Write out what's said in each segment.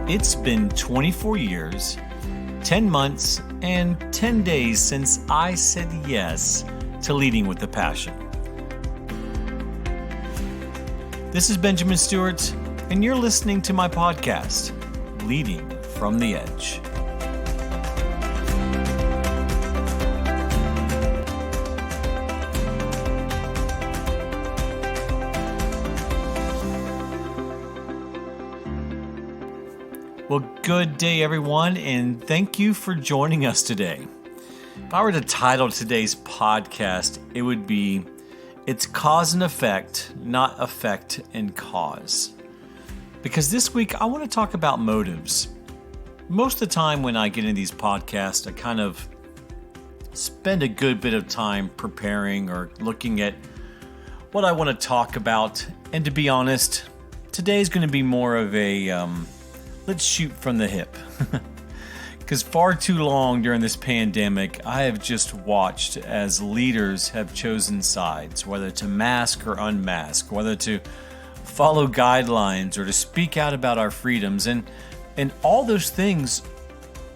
It's been 24 years, 10 months, and 10 days since I said yes to Leading with a Passion. This is Benjamin Stewart, and you're listening to my podcast, Leading from the Edge. Well, good day, everyone, and thank you for joining us today. If I were to title today's podcast, it would be, It's Cause and Effect, Not Effect and Cause. Because this week, I want to talk about motives. Most of the time when I get into these podcasts, I kind of spend a good bit of time preparing or looking at what I want to talk about. And to be honest, today is going to be more of a let's shoot from the hip. Because far too long during this pandemic, I have just watched as leaders have chosen sides, whether to mask or unmask, whether to follow guidelines or to speak out about our freedoms. And all those things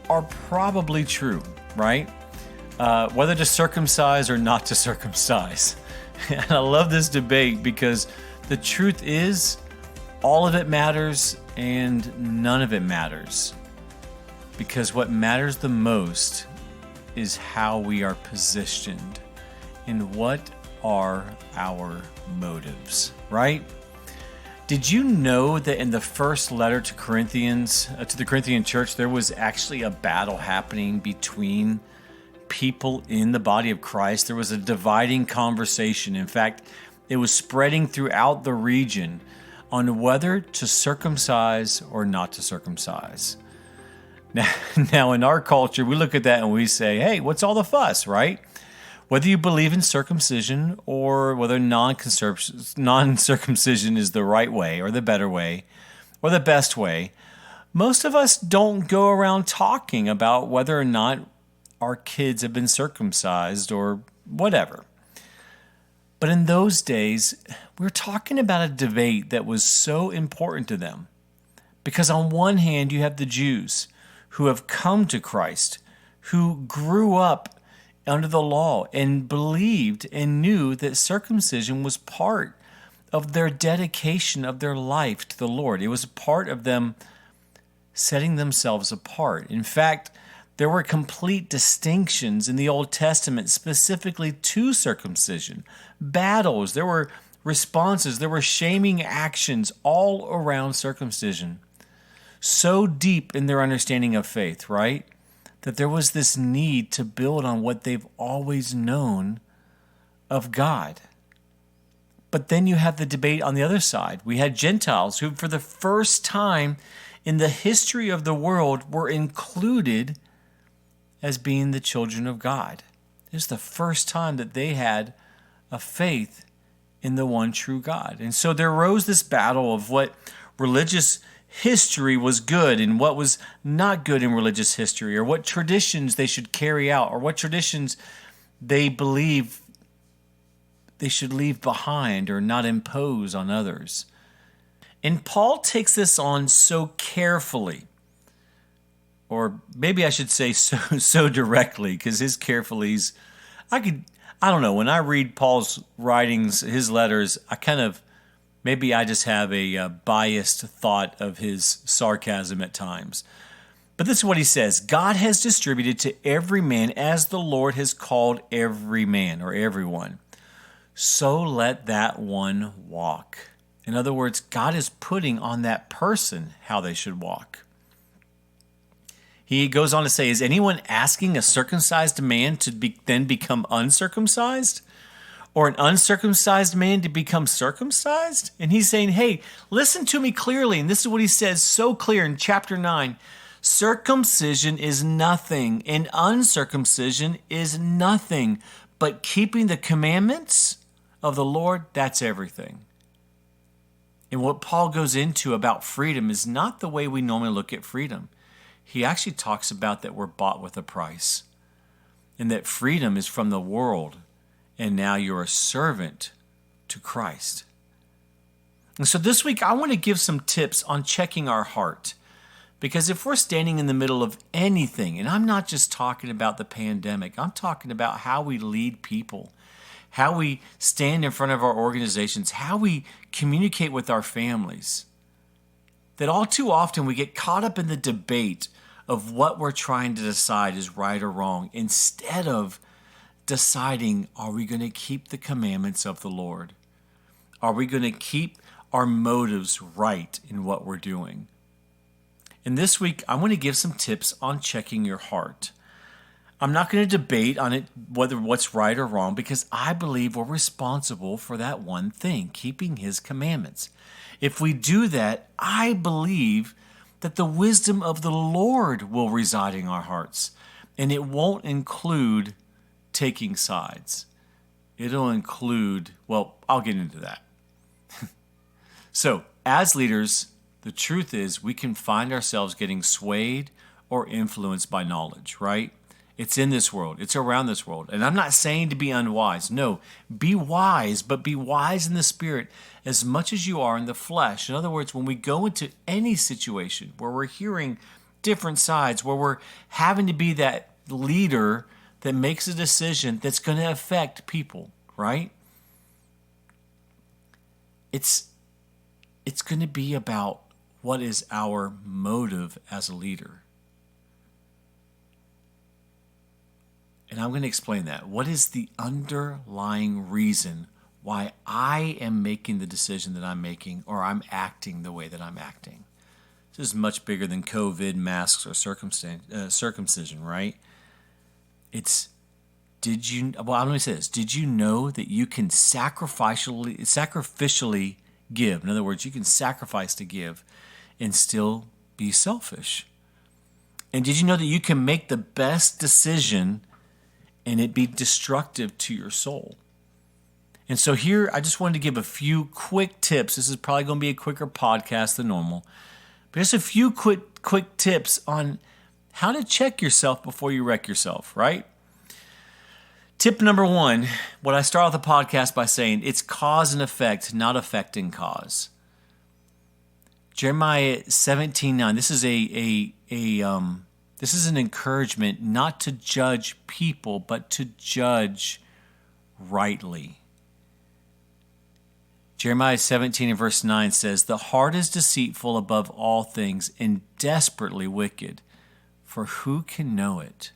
are probably true, right? Whether to circumcise or not to circumcise. And I love this debate because the truth is, all of it matters and none of it matters. Because what matters the most is how we are positioned and what are our motives, right? Did you know that in the first letter to Corinthians, to the Corinthian church, there was actually a battle happening between people in the body of Christ? There was a dividing conversation. In fact, it was spreading throughout the region on whether to circumcise or not to circumcise. Now, in our culture, we look at that and we say, hey, what's all the fuss, right? Whether you believe in circumcision or whether non-circumcision is the right way or the better way or the best way, most of us don't go around talking about whether or not our kids have been circumcised or whatever. But in those days, we're talking about a debate that was so important to them. Because on one hand, you have the Jews who have come to Christ, who grew up under the law and believed and knew that circumcision was part of their dedication of their life to the Lord. It was a part of them setting themselves apart. In fact, there were complete distinctions in the Old Testament specifically to circumcision. Battles, there were responses, there were shaming actions all around circumcision. So deep in their understanding of faith, right? That there was this need to build on what they've always known of God. But then you have the debate on the other side. We had Gentiles who, for the first time in the history of the world, were included as being the children of God. It was the first time that they had a faith in the one true God. And so there arose this battle of what religious history was good and what was not good in religious history, or what traditions they should carry out, or what traditions they believe they should leave behind or not impose on others. And Paul takes this on so carefully. Or maybe I should say so directly, because his carefully's, I don't know, when I read Paul's writings, his letters, maybe I just have a biased thought of his sarcasm at times. But this is what he says: God has distributed to every man as the Lord has called every man or everyone. So let that one walk. In other words, God is putting on that person how they should walk. He goes on to say, is anyone asking a circumcised man to then become uncircumcised? Or an uncircumcised man to become circumcised? And he's saying, hey, listen to me clearly. And this is what he says so clear in chapter 9. Circumcision is nothing, and uncircumcision is nothing. But keeping the commandments of the Lord, that's everything. And what Paul goes into about freedom is not the way we normally look at freedom. He actually talks about that we're bought with a price, and that freedom is from the world, and now you're a servant to Christ. And so this week, I want to give some tips on checking our heart. Because if we're standing in the middle of anything, and I'm not just talking about the pandemic, I'm talking about how we lead people, how we stand in front of our organizations, how we communicate with our families, that all too often we get caught up in the debate of what we're trying to decide is right or wrong, instead of deciding, are we going to keep the commandments of the Lord? Are we going to keep our motives right in what we're doing? And this week, I want to give some tips on checking your heart. I'm not going to debate on it whether what's right or wrong, because I believe we're responsible for that one thing, keeping His commandments. If we do that, I believe that the wisdom of the Lord will reside in our hearts. And it won't include taking sides. It'll include, well, I'll get into that. So, as leaders, the truth is we can find ourselves getting swayed or influenced by knowledge, right? It's in this world. It's around this world. And I'm not saying to be unwise. No, be wise, but be wise in the Spirit as much as you are in the flesh. In other words, when we go into any situation where we're hearing different sides, where we're having to be that leader that makes a decision that's going to affect people, right? It's going to be about what is our motive as a leader. And I'm going to explain that. What is the underlying reason why I am making the decision that I'm making, or I'm acting the way that I'm acting? This is much bigger than COVID, masks, or circumcision, right? Let me say this. Did you know that you can sacrificially give? In other words, you can sacrifice to give and still be selfish. And did you know that you can make the best decision and it be destructive to your soul? And so here, I just wanted to give a few quick tips. This is probably going to be a quicker podcast than normal, but just a few quick tips on how to check yourself before you wreck yourself, right? Tip number one, what I start off the podcast by saying, it's cause and effect, not effect and cause. Jeremiah 17:9. This is an encouragement not to judge people, but to judge rightly. Jeremiah 17 and verse 9 says, "The heart is deceitful above all things and desperately wicked, for who can know it?"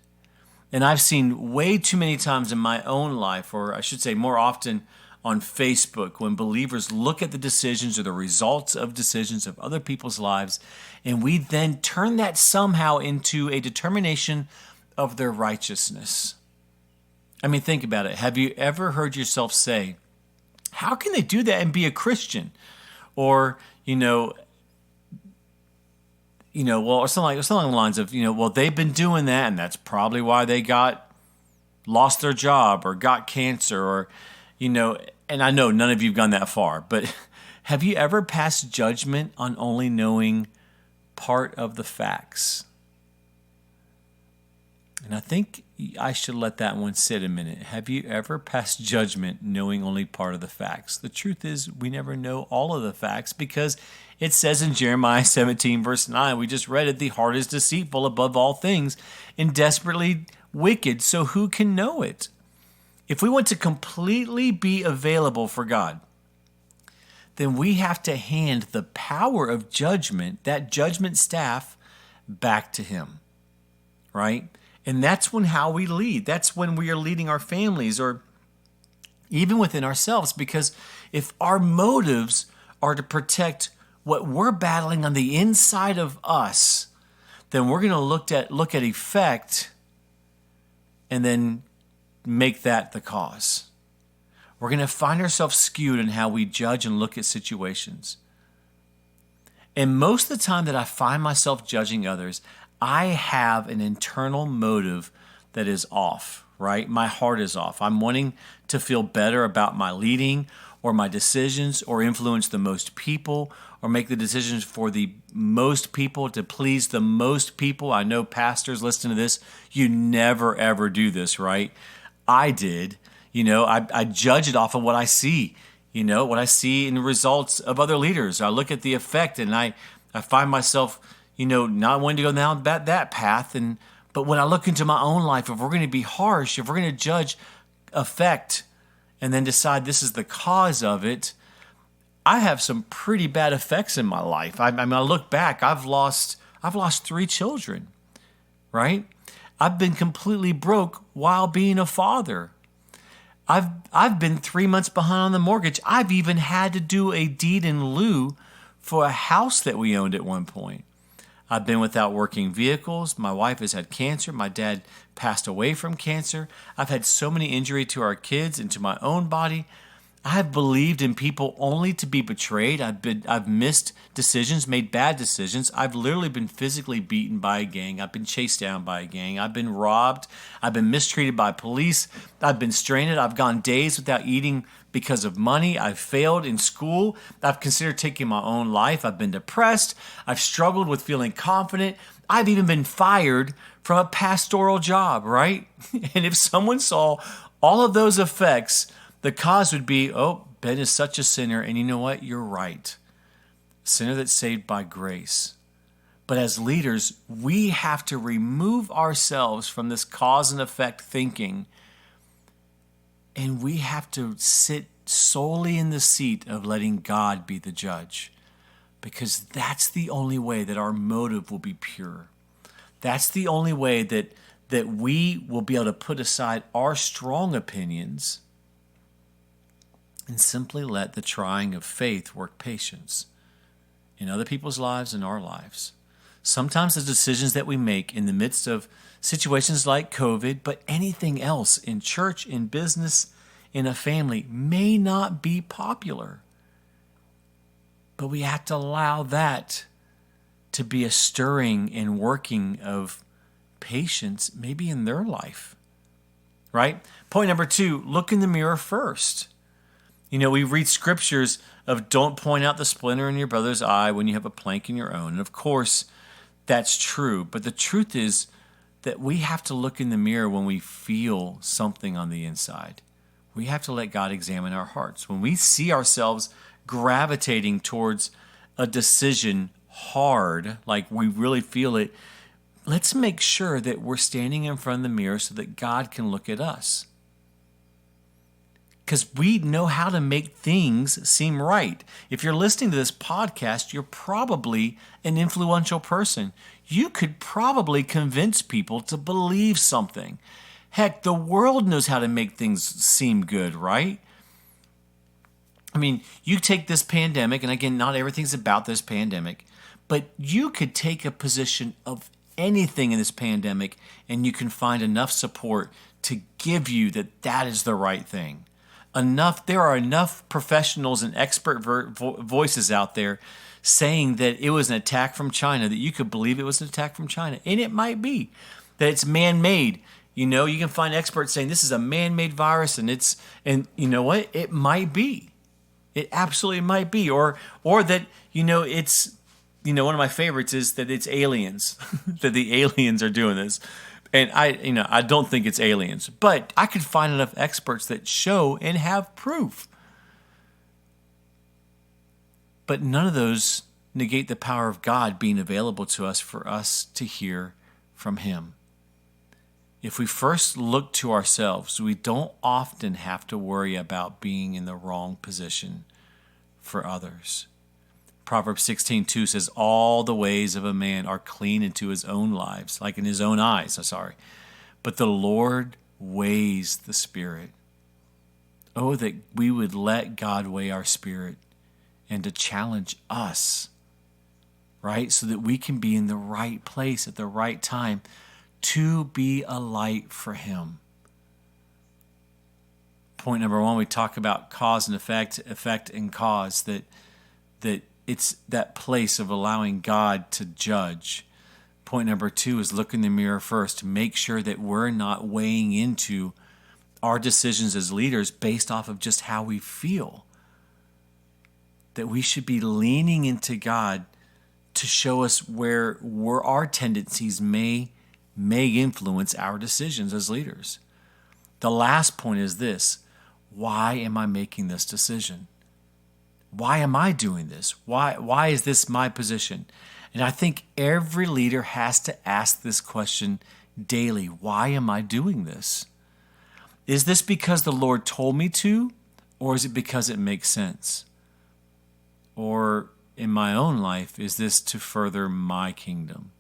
And I've seen way too many times in my own life, or I should say more often on Facebook, when believers look at the decisions or the results of decisions of other people's lives, and we then turn that somehow into a determination of their righteousness. I mean, think about it. Have you ever heard yourself say, how can they do that and be a Christian? Or, or something along the lines of, well, they've been doing that, and that's probably why they lost their job or got cancer, or, and I know none of you have gone that far, but have you ever passed judgment on only knowing part of the facts? And I think I should let that one sit a minute. Have you ever passed judgment knowing only part of the facts? The truth is, we never know all of the facts, because it says in Jeremiah 17, verse 9, we just read it, the heart is deceitful above all things and desperately wicked, so who can know it? If we want to completely be available for God, then we have to hand the power of judgment, that judgment staff, back to Him, right? And that's how we lead. That's when we are leading our families, or even within ourselves, because if our motives are to protect what we're battling on the inside of us, then we're going to look at effect and then make that the cause. We're going to find ourselves skewed in how we judge and look at situations. And most of the time that I find myself judging others, I have an internal motive that is off, right? My heart is off. I'm wanting to feel better about my leading or my decisions, or influence the most people, or make the decisions for the most people to please the most people. I know pastors listen to this. You never, ever do this, right? I did. I judge it off of what I see, what I see in the results of other leaders. I look at the effect, and I find myself, not wanting to go down that path. But when I look into my own life, if we're going to be harsh, if we're going to judge effect and then decide this is the cause of it, I have some pretty bad effects in my life. I mean, I look back, I've lost 3 children, right? I've been completely broke while being a father. I've been 3 months behind on the mortgage. I've even had to do a deed in lieu for a house that we owned at one point. I've been without working vehicles. My wife has had cancer. My dad passed away from cancer. I've had so many injuries to our kids and to my own body. I have believed in people only to be betrayed. I've missed decisions, made bad decisions. I've literally been physically beaten by a gang. I've been chased down by a gang. I've been robbed. I've been mistreated by police. I've been stranded. I've gone days without eating because of money. I've failed in school. I've considered taking my own life. I've been depressed. I've struggled with feeling confident. I've even been fired from a pastoral job, right? And if someone saw all of those effects, the cause would be, oh, Ben is such a sinner, and you know what? You're right. Sinner that's saved by grace. But as leaders, we have to remove ourselves from this cause and effect thinking, and we have to sit solely in the seat of letting God be the judge, because that's the only way that our motive will be pure. That's the only way that we will be able to put aside our strong opinions and simply let the trying of faith work patience in other people's lives and our lives. Sometimes the decisions that we make in the midst of situations like COVID, but anything else in church, in business, in a family, may not be popular. But we have to allow that to be a stirring and working of patience, maybe in their life, right? Point number 2, look in the mirror first. We read scriptures of don't point out the splinter in your brother's eye when you have a plank in your own. And of course, that's true. But the truth is that we have to look in the mirror when we feel something on the inside. We have to let God examine our hearts. When we see ourselves gravitating towards a decision hard, like we really feel it, let's make sure that we're standing in front of the mirror so that God can look at us. Because we know how to make things seem right. If you're listening to this podcast, you're probably an influential person. You could probably convince people to believe something. Heck, the world knows how to make things seem good, right? I mean, you take this pandemic, and again, not everything's about this pandemic, but you could take a position of anything in this pandemic, and you can find enough support to give you that is the right thing. There are enough professionals and expert voices out there saying that it was an attack from China, that you could believe it was an attack from China. And it might be that it's man-made. You can find experts saying this is a man-made virus, and you know what? It might be. It absolutely might be. Or that, it's, one of my favorites is that it's aliens, that the aliens are doing this. And I don't think it's aliens, but I could find enough experts that show and have proof. But none of those negate the power of God being available to us for us to hear from Him. If we first look to ourselves, we don't often have to worry about being in the wrong position for others. Proverbs 16:2 says, all the ways of a man are clean into his own lives, like in his own eyes, but the Lord weighs the spirit. Oh, that we would let God weigh our spirit and to challenge us, right? So that we can be in the right place at the right time to be a light for Him. Point number 1, we talk about cause and effect and cause, that it's that place of allowing God to judge. Point number 2 is look in the mirror first to make sure that we're not weighing into our decisions as leaders based off of just how we feel. That we should be leaning into God to show us where our tendencies may influence our decisions as leaders. The last point is this: why am I making this decision? Why am I doing this? Why is this my position? And I think every leader has to ask this question daily. Why am I doing this? Is this because the Lord told me to, or is it because it makes sense? Or in my own life, is this to further my kingdom,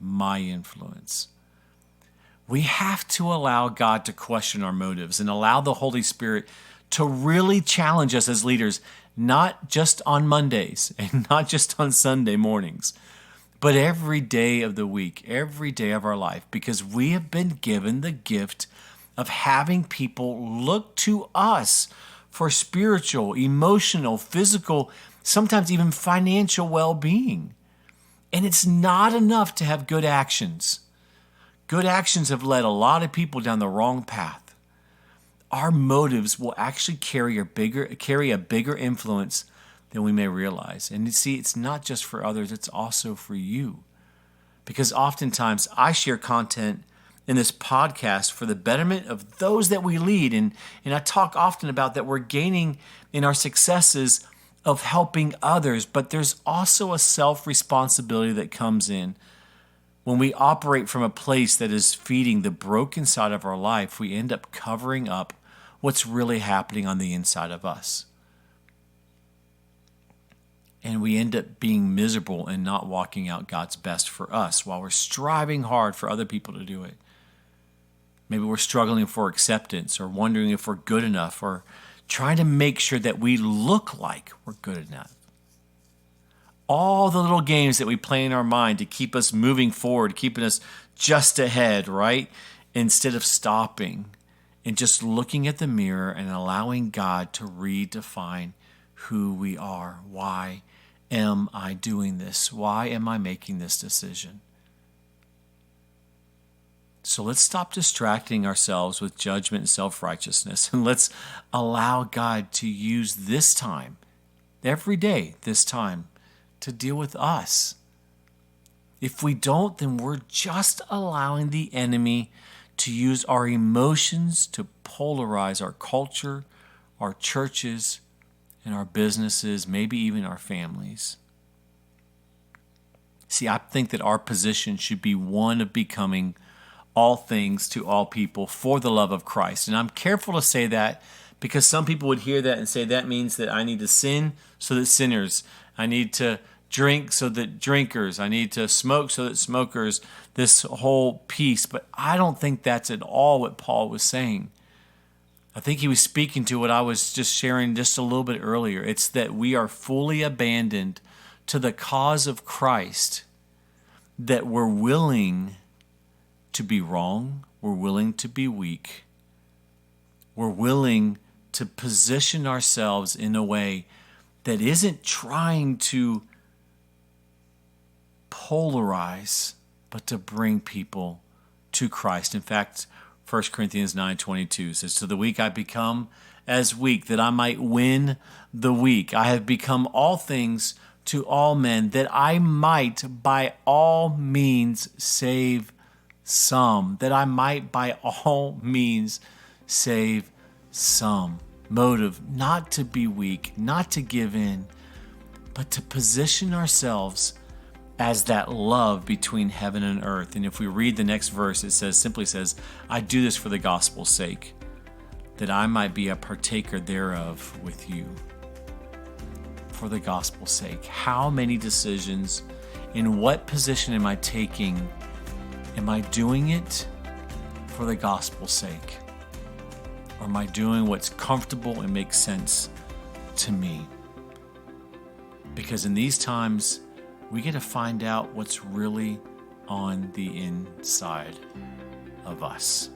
my influence? We have to allow God to question our motives and allow the Holy Spirit to really challenge us as leaders, not just on Mondays and not just on Sunday mornings, but every day of the week, every day of our life, because we have been given the gift of having people look to us for spiritual, emotional, physical, sometimes even financial well-being. And it's not enough to have good actions. Good actions have led a lot of people down the wrong path. Our motives will actually carry a bigger influence than we may realize. And you see, it's not just for others, it's also for you. Because oftentimes I share content in this podcast for the betterment of those that we lead. And I talk often about that we're gaining in our successes of helping others, but there's also a self-responsibility that comes in. When we operate from a place that is feeding the broken side of our life, we end up covering up what's really happening on the inside of us. And we end up being miserable and not walking out God's best for us while we're striving hard for other people to do it. Maybe we're struggling for acceptance or wondering if we're good enough or trying to make sure that we look like we're good enough. All the little games that we play in our mind to keep us moving forward, keeping us just ahead, right? Instead of stopping and just looking at the mirror and allowing God to redefine who we are. Why am I doing this? Why am I making this decision? So let's stop distracting ourselves with judgment and self-righteousness, and let's allow God to use this time, every day, this time, to deal with us. If we don't, then we're just allowing the enemy to use our emotions to polarize our culture, our churches, and our businesses, maybe even our families. See, I think that our position should be one of becoming all things to all people for the love of Christ. And I'm careful to say that because some people would hear that and say that means that I need to sin so that sinners, I need to drink so that drinkers, I need to smoke so that smokers, this whole piece. But I don't think that's at all what Paul was saying. I think he was speaking to what I was just sharing just a little bit earlier. It's that we are fully abandoned to the cause of Christ, that we're willing to be wrong, we're willing to be weak, we're willing to position ourselves in a way that isn't trying to polarize, but to bring people to Christ. In fact, 1 Corinthians 9:22 says, "To the weak I become as weak, that I might win the weak. I have become all things to all men, that I might by all means save some." That I might by all means save some. Motive, not to be weak, not to give in, but to position ourselves as that love between heaven and earth. And if we read the next verse, it simply says, "I do this for the gospel's sake, that I might be a partaker thereof with you." For the gospel's sake. How many decisions, in what position am I taking? Am I doing it for the gospel's sake? Or am I doing what's comfortable and makes sense to me? Because in these times, we get to find out what's really on the inside of us.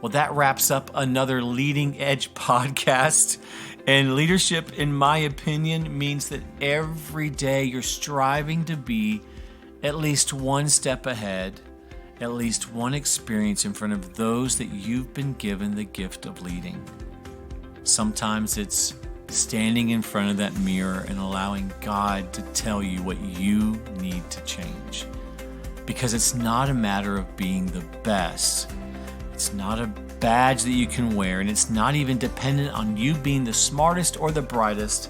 Well, that wraps up another Leading Edge podcast. And leadership, in my opinion, means that every day you're striving to be at least one step ahead, at least one experience in front of those that you've been given the gift of leading. Sometimes it's standing in front of that mirror and allowing God to tell you what you need to change. Because it's not a matter of being the best. It's not a badge that you can wear, and it's not even dependent on you being the smartest or the brightest.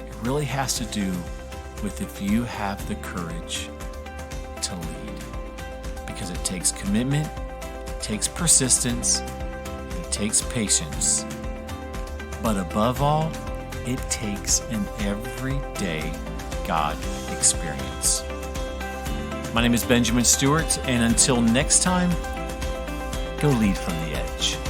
It really has to do with if you have the courage to lead. Because it takes commitment, it takes persistence, it takes patience. But above all, it takes an everyday God experience. My name is Benjamin Stewart, and until next time, go lead from the edge.